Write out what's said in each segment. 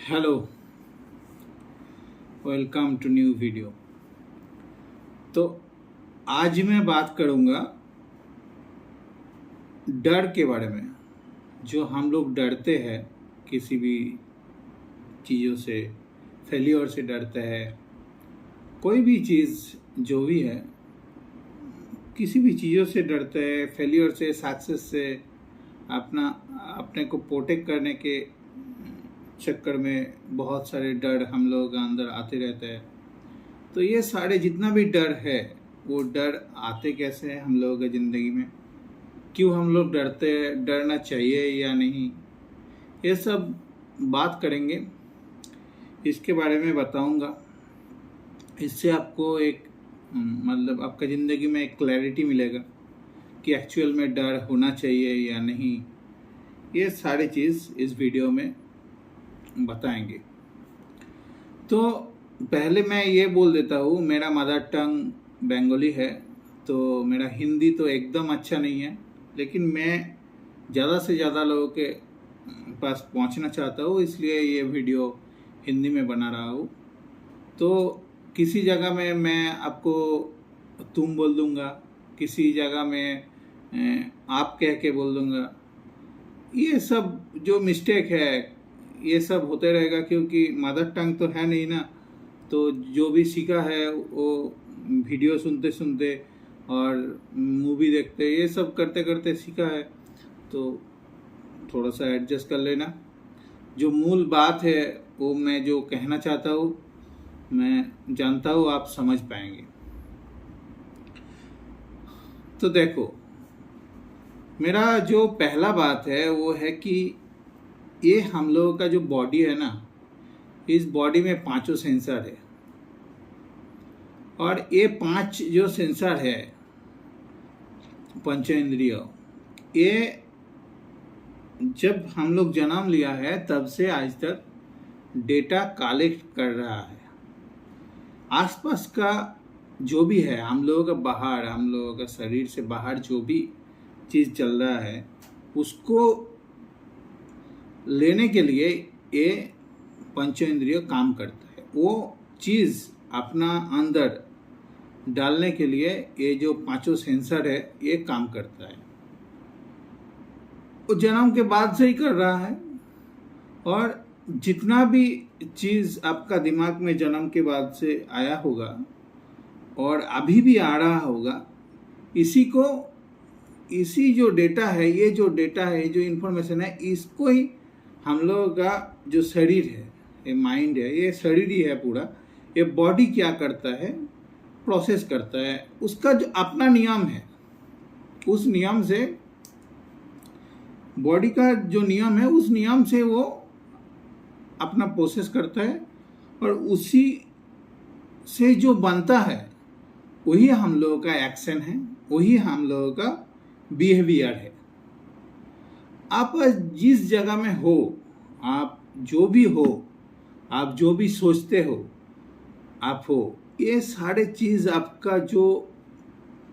Hello, welcome to new video. तो आज मैं बात करूंगा डर के बारे में। जो हम लोग डरते हैं किसी भी चीज़ों से, फेलियर से डरते हैं, कोई भी चीज़ जो भी है, किसी भी चीज़ों से डरते हैं, फेलियर से, सक्सेस से, अपने को प्रोटेक्ट करने के चक्कर में बहुत सारे डर हम लोग अंदर आते रहते हैं। तो ये सारे जितना भी डर है, वो डर आते कैसे हैं हम लोगों की ज़िंदगी में, क्यों हम लोग डरते हैं, डरना चाहिए या नहीं, ये सब बात करेंगे। इसके बारे में बताऊंगा। इससे आपको एक मतलब आपका ज़िंदगी में एक क्लैरिटी मिलेगा कि एक्चुअल में डर होना चाहिए या नहीं। ये सारी चीज़ इस वीडियो में बताएंगे। तो पहले मैं ये बोल देता हूँ, मेरा मदर टंग बंगाली है, तो मेरा हिंदी तो एकदम अच्छा नहीं है, लेकिन मैं ज़्यादा से ज़्यादा लोगों के पास पहुँचना चाहता हूँ, इसलिए ये वीडियो हिंदी में बना रहा हूँ। तो किसी जगह में मैं आपको तुम बोल दूँगा, किसी जगह में आप कह के बोल दूँगा। ये सब जो मिस्टेक है, ये सब होते रहेगा, क्योंकि मदर टंग तो है नहीं ना। तो जो भी सीखा है वो वीडियो सुनते सुनते और मूवी देखते, ये सब करते करते सीखा है। तो थोड़ा सा एडजस्ट कर लेना। जो मूल बात है वो मैं जो कहना चाहता हूँ, मैं जानता हूँ आप समझ पाएंगे। तो देखो, मेरा जो पहला बात है वो है कि ये हम लोगों का जो बॉडी है ना, इस बॉडी में पांचों सेंसर है, और ये पांच जो सेंसर है, पंचेंद्रिय, ये जब हम लोग जन्म लिया है तब से आज तक डेटा कलेक्ट कर रहा है। आसपास का जो भी है, हम लोगों का बाहर, हम लोगों का शरीर से बाहर जो भी चीज़ चल रहा है, उसको लेने के लिए ये पंचेंद्रिय काम करता है। वो चीज़ अपना अंदर डालने के लिए ये जो पांचों सेंसर है, ये काम करता है। वो जन्म के बाद से ही कर रहा है, और जितना भी चीज़ आपका दिमाग में जन्म के बाद से आया होगा और अभी भी आ रहा होगा, इसी जो डेटा है, ये जो डेटा है, जो इन्फॉर्मेशन है, इसको ही हम लोगों का जो शरीर है, ये माइंड है, ये शरीर ही है पूरा, ये बॉडी क्या करता है, प्रोसेस करता है। उसका जो अपना नियम है, उस नियम से, बॉडी का जो नियम है, उस नियम से वो अपना प्रोसेस करता है, और उसी से जो बनता है वही हम लोगों का एक्शन है, वही हम लोगों का बिहेवियर है। आप जिस जगह में हो, आप जो भी हो, आप जो भी सोचते हो, आप हो, ये सारे चीज़ आपका जो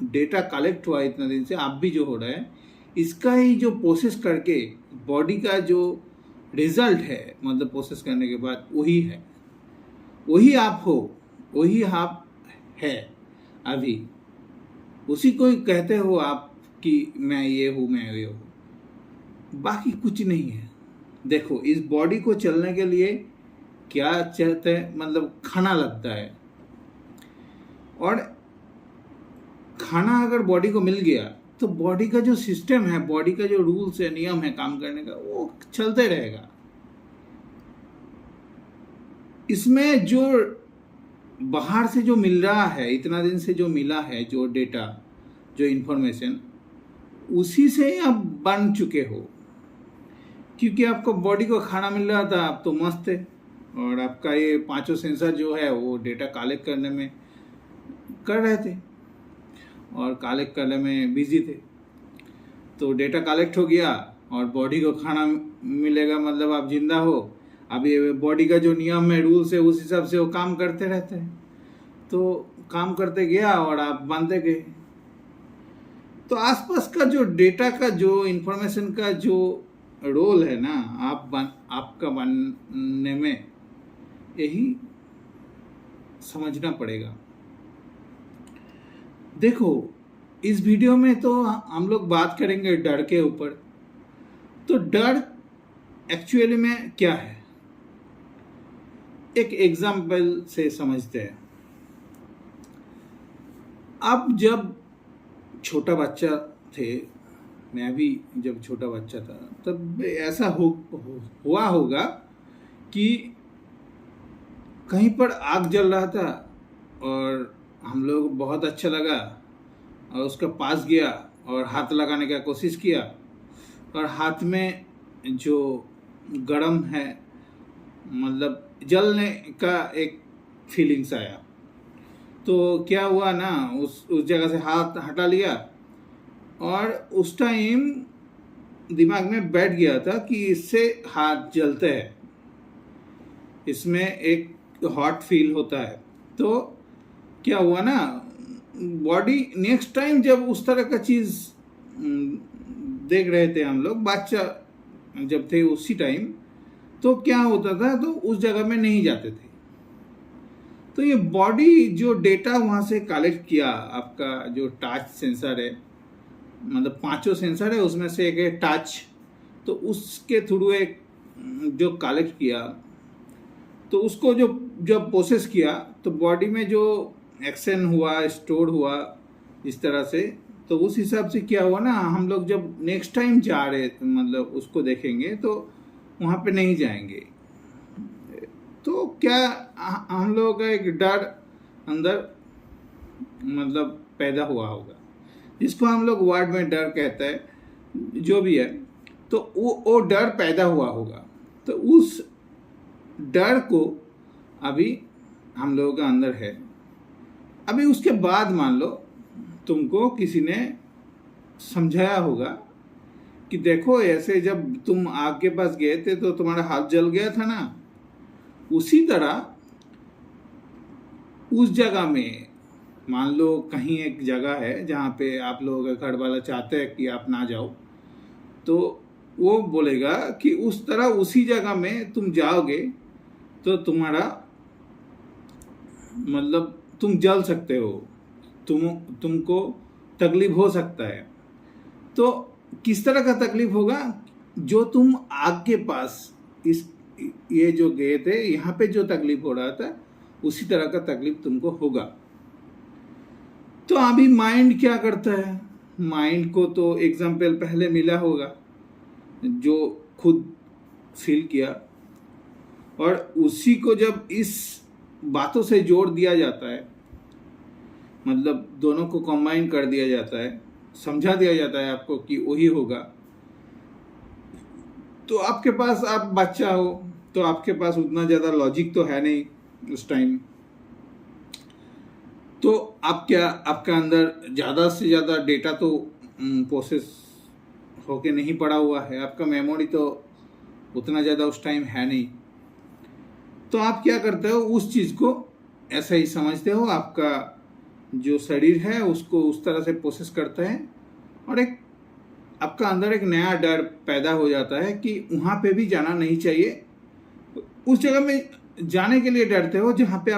डेटा कलेक्ट हुआ इतना दिन से, आप भी जो हो रहा है, इसका ही जो प्रोसेस करके बॉडी का जो रिजल्ट है, मतलब प्रोसेस करने के बाद वही है, वही आप हो, वही आप है अभी। उसी को कहते हो आप कि मैं ये हूँ, मैं ये हूँ, बाकी कुछ नहीं है। देखो, इस बॉडी को चलने के लिए क्या चाहते हैं, मतलब खाना लगता है, और खाना अगर बॉडी को मिल गया तो बॉडी का जो सिस्टम है, बॉडी का जो रूल्स है, नियम है काम करने का, वो चलते रहेगा। इसमें जो बाहर से जो मिल रहा है, इतना दिन से जो मिला है, जो डेटा, जो इंफॉर्मेशन, उसी से ही आप बन चुके हो, क्योंकि आपको बॉडी को खाना मिल रहा था, आप तो मस्त थे, और आपका ये पांचों सेंसर जो है वो डेटा कलेक्ट करने में कर रहे थे और कलेक्ट करने में बिजी थे। तो डेटा कलेक्ट हो गया और बॉडी को खाना मिलेगा, मतलब आप जिंदा हो। अब ये बॉडी का जो नियम है, रूल्स है, उस हिसाब से वो काम करते रहते हैं। तो काम करते गया और आप बनते गए। तो आसपास का जो डेटा का, जो इंफॉर्मेशन का जो रोल है ना आपका बनने में, यही समझना पड़ेगा। देखो, इस वीडियो में तो हम लोग बात करेंगे डर के ऊपर। तो डर एक्चुअली में क्या है, एक एग्जाम्पल से समझते हैं। आप जब छोटा बच्चा थे, मैं भी जब छोटा बच्चा था, तब ऐसा हुआ होगा कि कहीं पर आग जल रहा था और हम लोग बहुत अच्छा लगा और उसके पास गया और हाथ लगाने का कोशिश किया, और हाथ में जो गरम है, मतलब जलने का एक फीलिंग्स आया। तो क्या हुआ ना, उस जगह से हाथ हटा लिया और उस टाइम दिमाग में बैठ गया था कि इससे हाथ जलते हैं, इसमें एक हॉट फील होता है। तो क्या हुआ ना, बॉडी नेक्स्ट टाइम जब उस तरह का चीज़ देख रहे थे हम लोग, बच्चा जब थे उसी टाइम, तो क्या होता था, तो उस जगह में नहीं जाते थे। तो ये बॉडी जो डेटा वहाँ से कलेक्ट किया, आपका जो टच सेंसर है, मतलब 5 सेंसर है, उसमें से एक है टच, तो उसके थ्रू एक जो कलेक्ट किया, तो उसको जब प्रोसेस किया, तो बॉडी में जो एक्शन हुआ, स्टोर हुआ इस तरह से, तो उस हिसाब से क्या हुआ ना, हम लोग जब नेक्स्ट टाइम जा रहे थे, मतलब उसको देखेंगे, तो वहाँ पे नहीं जाएंगे। तो क्या हम लोगों का एक डर अंदर मतलब पैदा हुआ होगा, जिसको हम लोग वर्ड में डर कहते हैं, जो भी है, तो वो डर पैदा हुआ होगा। तो उस डर को अभी हम लोगों का अंदर है। अभी उसके बाद मान लो तुमको किसी ने समझाया होगा कि देखो, ऐसे जब तुम आग के पास गए थे तो तुम्हारा हाथ जल गया था ना, उसी तरह उस जगह में मान लो कहीं एक जगह है जहाँ पे आप लोगों का घर वाला चाहते हैं कि आप ना जाओ, तो वो बोलेगा कि उस तरह उसी जगह में तुम जाओगे तो तुम्हारा मतलब तुम जल सकते हो, तुमको तकलीफ हो सकता है। तो किस तरह का तकलीफ होगा, जो तुम आग के पास ये जो गए थे, यहाँ पे जो तकलीफ हो रहा था, उसी तरह का तकलीफ तुमको होगा। तो अभी माइंड क्या करता है, माइंड को तो एग्जाम्पल पहले मिला होगा जो खुद फील किया, और उसी को जब इस बातों से जोड़ दिया जाता है, मतलब दोनों को कंबाइन कर दिया जाता है, समझा दिया जाता है आपको कि वही होगा। तो आपके पास, आप बच्चा हो तो आपके पास उतना ज़्यादा लॉजिक तो है नहीं उस टाइम, तो आप क्या, आपका अंदर ज़्यादा से ज़्यादा डेटा तो प्रोसेस होके नहीं पड़ा हुआ है, आपका मेमोरी तो उतना ज़्यादा उस टाइम है नहीं। तो आप क्या करते हो, उस चीज़ को ऐसा ही समझते हो, आपका जो शरीर है उसको उस तरह से प्रोसेस करता है, और एक आपका अंदर एक नया डर पैदा हो जाता है कि वहाँ पे भी जाना नहीं चाहिए। उस जगह में जाने के लिए डरते हो जहाँ पे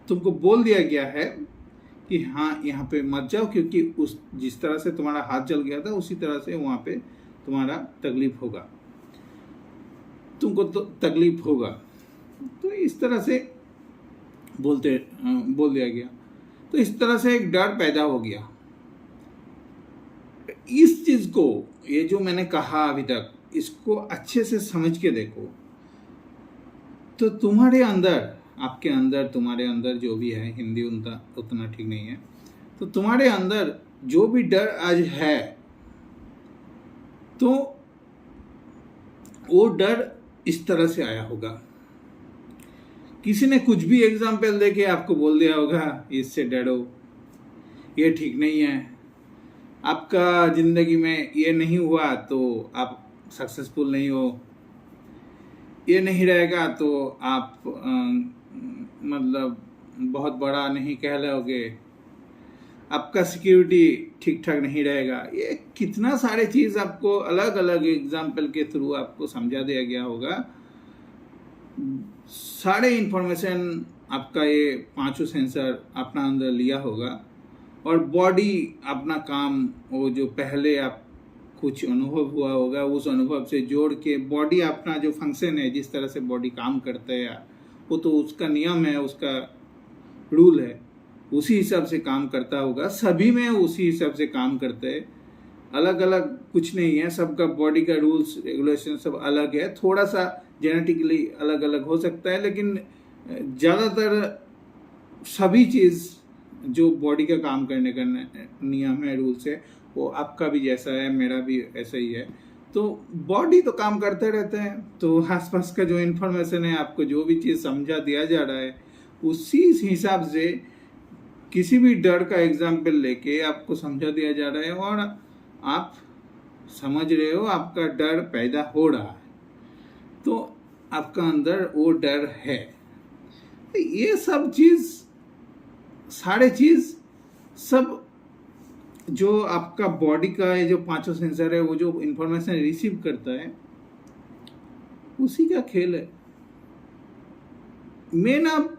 तुमको बोल दिया गया है कि हाँ यहाँ पे मत जाओ, क्योंकि उस जिस तरह से तुम्हारा हाथ जल गया था उसी तरह से वहाँ पे तुम्हारा तकलीफ होगा, तुमको तो तकलीफ होगा। तो इस तरह से बोल दिया गया, तो इस तरह से एक डर पैदा हो गया। इस चीज को, ये जो मैंने कहा अभी तक, इसको अच्छे से समझ के देखो, तो तुम्हारे अंदर, आपके अंदर, तुम्हारे अंदर जो भी है, हिंदी उतना ठीक नहीं है, तो तुम्हारे अंदर जो भी डर आज है, तो वो डर इस तरह से आया होगा। किसी ने कुछ भी एग्जाम्पल देके आपको बोल दिया होगा इससे डरो, ये ठीक नहीं है, आपका जिंदगी में ये नहीं हुआ तो आप सक्सेसफुल नहीं हो, ये नहीं रहेगा तो आप मतलब बहुत बड़ा नहीं कहलाओगे, आपका सिक्योरिटी ठीक ठाक नहीं रहेगा। ये कितना सारे चीज़ आपको अलग अलग एग्जाम्पल के थ्रू आपको समझा दिया गया होगा। सारे इंफॉर्मेशन आपका ये पांचों सेंसर अपना अंदर लिया होगा और बॉडी अपना काम, वो जो पहले आप कुछ अनुभव हुआ होगा उस अनुभव से जोड़ के बॉडी अपना जो फंक्शन है, जिस तरह से बॉडी काम करता है वो तो उसका नियम है, उसका रूल है, उसी हिसाब से काम करता होगा। सभी में उसी हिसाब से काम करते हैं, अलग अलग कुछ नहीं है। सबका बॉडी का रूल्स रेगुलेशन सब अलग है, थोड़ा सा जेनेटिकली अलग अलग हो सकता है, लेकिन ज़्यादातर सभी चीज़ जो बॉडी का काम करने का नियम है, रूल्स है, वो आपका भी जैसा है, मेरा भी ऐसा ही है। तो बॉडी तो काम करते रहते हैं, तो आसपास का जो इन्फॉर्मेशन है, आपको जो भी चीज़ समझा दिया जा रहा है, उसी हिसाब से किसी भी डर का एग्जाम्पल लेके आपको समझा दिया जा रहा है और आप समझ रहे हो, आपका डर पैदा हो रहा है, तो आपका अंदर वो डर है। ये सब चीज़, सारे चीज़ सब जो आपका बॉडी का ये जो पांचों सेंसर है, वो जो इंफॉर्मेशन रिसीव करता है, उसी का खेल है। मेन आप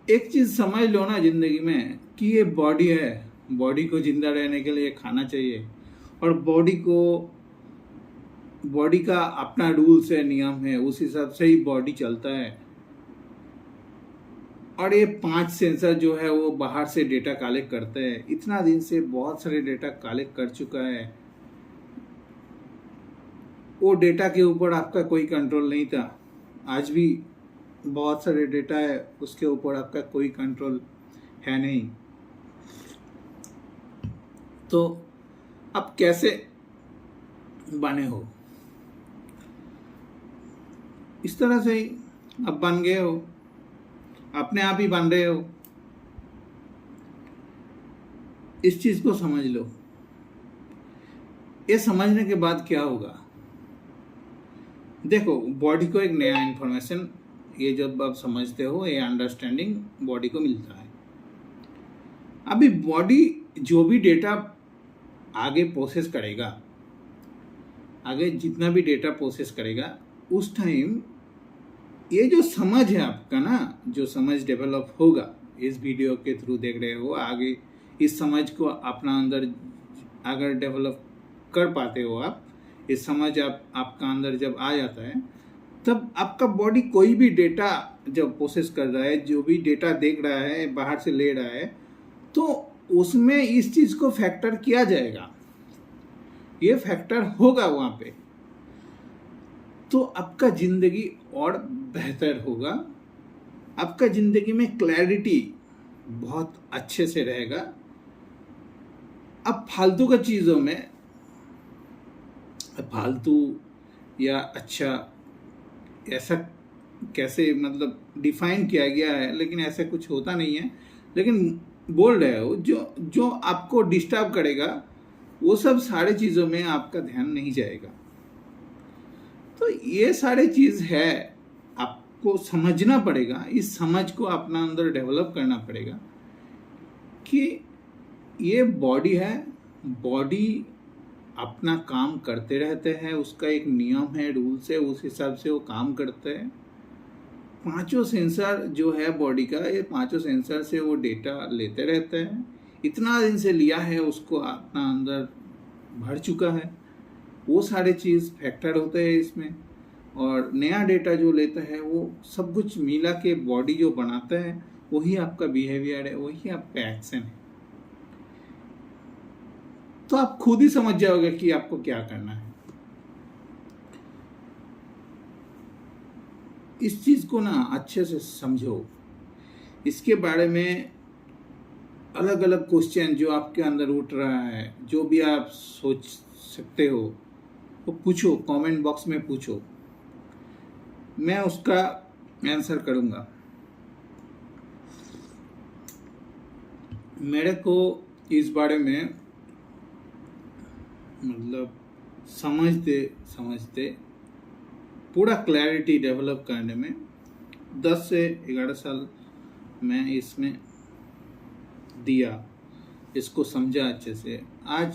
एक चीज़ समझ लो ना जिंदगी में कि ये बॉडी है, बॉडी को जिंदा रहने के लिए खाना चाहिए और बॉडी का अपना रूल्स है, नियम है, उस हिसाब से ही बॉडी चलता है। और ये 5 सेंसर जो है वो बाहर से डेटा कलेक्ट करते हैं, इतना दिन से बहुत सारे डेटा कलेक्ट कर चुका है। वो डेटा के ऊपर आपका कोई कंट्रोल नहीं था, आज भी बहुत सारे डेटा है, उसके ऊपर आपका कोई कंट्रोल है नहीं। तो आप कैसे बने हो, इस तरह से ही आप बन गए हो, अपने आप ही बन रहे हो। इस चीज को समझ लो। ये समझने के बाद क्या होगा, देखो बॉडी को एक नया इंफॉर्मेशन, ये जब आप समझते हो, ये अंडरस्टैंडिंग बॉडी को मिलता है। अभी बॉडी जो भी डेटा आगे प्रोसेस करेगा, आगे जितना भी डेटा प्रोसेस करेगा, उस टाइम ये जो समझ है आपका ना, जो समझ डेवलप होगा, इस वीडियो के थ्रू देख रहे हो, आगे इस समझ को अपना अंदर अगर डेवलप कर पाते हो आप, इस समझ आपका अंदर जब आ जाता है, तब आपका बॉडी कोई भी डेटा जब प्रोसेस कर रहा है, जो भी डेटा देख रहा है, बाहर से ले रहा है, तो उसमें इस चीज़ को फैक्टर किया जाएगा, ये फैक्टर होगा वहाँ पे, तो आपका ज़िंदगी और बेहतर होगा, आपका ज़िंदगी में क्लैरिटी बहुत अच्छे से रहेगा। अब फालतू का चीज़ों में, फालतू या अच्छा ऐसा कैसे मतलब डिफाइन किया गया है, लेकिन ऐसा कुछ होता नहीं है, लेकिन बोल रहे हो जो आपको डिस्टर्ब करेगा, वो सब सारे चीज़ों में आपका ध्यान नहीं जाएगा। तो ये सारे चीज़ है, आपको समझना पड़ेगा, इस समझ को अपना अंदर डेवलप करना पड़ेगा कि ये बॉडी है, बॉडी अपना काम करते रहते हैं, उसका एक नियम है, रूल्स है, उस हिसाब से वो काम करते हैं। पांचों सेंसर जो है बॉडी का, ये पांचों सेंसर से वो डेटा लेते रहते हैं, इतना दिन से लिया है, उसको अपना अंदर भर चुका है, वो सारे चीज़ फैक्टर होते हैं इसमें। और नया डेटा जो लेता है, वो सब कुछ मिला के बॉडी जो बनाता है, वही आपका बिहेवियर है, वही आपका एक्शन है। तो आप खुद ही समझ जाओगे कि आपको क्या करना है। इस चीज़ को ना अच्छे से समझो, इसके बारे में अलग अलग क्वेश्चन जो आपके अंदर उठ रहा है, जो भी आप सोच सकते हो, वो पूछो, कमेंट बॉक्स में पूछो, मैं उसका आंसर करूँगा। मेरे को इस बारे में मतलब समझते पूरा क्लैरिटी डेवलप करने में 10 से 11 साल मैं इसमें दिया, इसको समझा अच्छे से। आज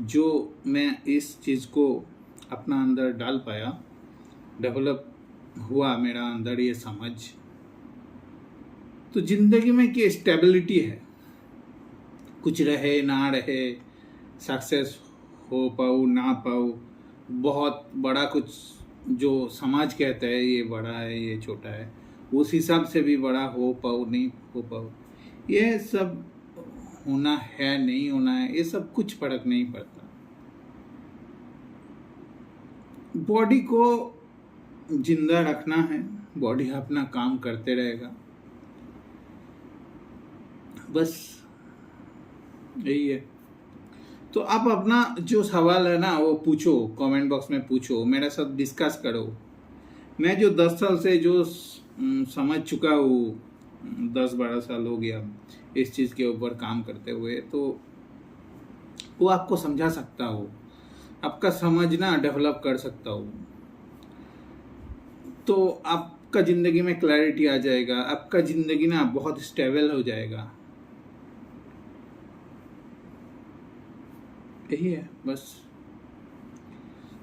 जो मैं इस चीज़ को अपना अंदर डाल पाया, डेवलप हुआ मेरा अंदर ये समझ, तो ज़िंदगी में क्या स्टेबिलिटी है, कुछ रहे ना रहे, सक्सेस हो पाऊँ ना पाऊँ, बहुत बड़ा कुछ जो समाज कहता है ये बड़ा है ये छोटा है, उस हिसाब से भी बड़ा हो पाऊँ नहीं हो पाऊँ, ये सब होना है नहीं होना है, ये सब कुछ फर्क नहीं पड़ता। बॉडी को जिंदा रखना है, बॉडी अपना काम करते रहेगा, बस यही है। तो आप अपना जो सवाल है ना वो पूछो, कमेंट बॉक्स में पूछो, मेरे साथ डिस्कस करो। मैं जो 10 साल से जो समझ चुका हूँ, 10-12 साल हो गया इस चीज़ के ऊपर काम करते हुए, तो वो आपको समझा सकता हो, आपका समझना डेवलप कर सकता हूँ, तो आपका ज़िंदगी में क्लैरिटी आ जाएगा, आपका ज़िंदगी ना बहुत स्टेबल हो जाएगा। यही है बस।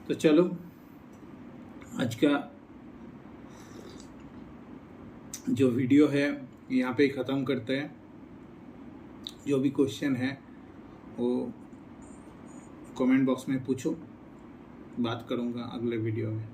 तो चलो आज का जो वीडियो है यहाँ पे ख़त्म करते हैं। जो भी क्वेश्चन है वो कमेंट बॉक्स में पूछो, बात करूँगा अगले वीडियो में।